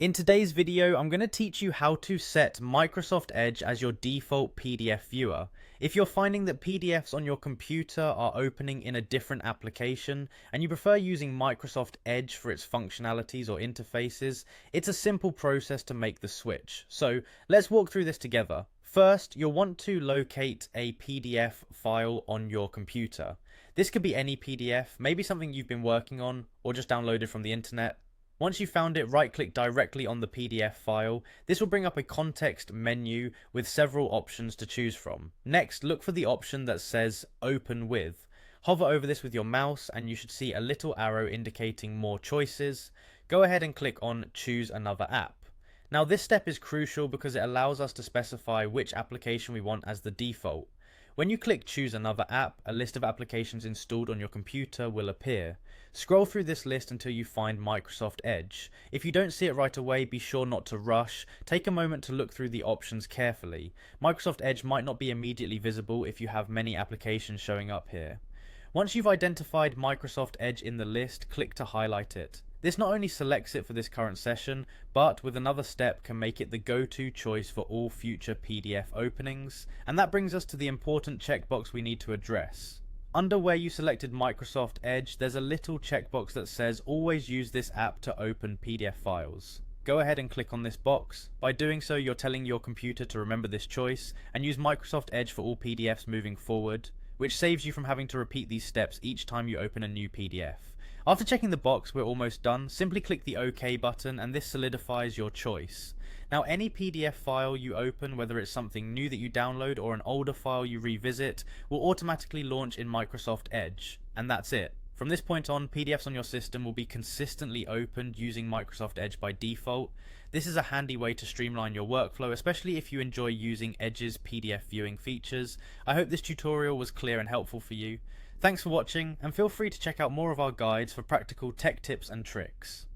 In today's video, I'm going to teach you how to set Microsoft Edge as your default PDF viewer. If you're finding that PDFs on your computer are opening in a different application and you prefer using Microsoft Edge for its functionalities or interfaces, it's a simple process to make the switch. So let's walk through this together. First, you'll want to locate a PDF file on your computer. This could be any PDF, maybe something you've been working on or just downloaded from the internet. Once you've found it, right-click directly on the PDF file. This will bring up a context menu with several options to choose from. Next, look for the option that says Open With. Hover over this with your mouse and you should see a little arrow indicating more choices. Go ahead and click on Choose Another App. Now this step is crucial because it allows us to specify which application we want as the default. When you click Choose Another App, a list of applications installed on your computer will appear. Scroll through this list until you find Microsoft Edge. If you don't see it right away, be sure not to rush. Take a moment to look through the options carefully. Microsoft Edge might not be immediately visible if you have many applications showing up here. Once you've identified Microsoft Edge in the list, click to highlight it. This not only selects it for this current session, but with another step can make it the go-to choice for all future PDF openings. And that brings us to the important checkbox we need to address. Under where you selected Microsoft Edge, there's a little checkbox that says always use this app to open PDF files. Go ahead and click on this box. By doing so, you're telling your computer to remember this choice and use Microsoft Edge for all PDFs moving forward, which saves you from having to repeat these steps each time you open a new PDF. After checking the box, we're almost done. Simply click the OK button and this solidifies your choice. Now any PDF file you open, whether it's something new that you download or an older file you revisit, will automatically launch in Microsoft Edge. And that's it. From this point on, PDFs on your system will be consistently opened using Microsoft Edge by default. This is a handy way to streamline your workflow, especially if you enjoy using Edge's PDF viewing features. I hope this tutorial was clear and helpful for you. Thanks for watching, and feel free to check out more of our guides for practical tech tips and tricks.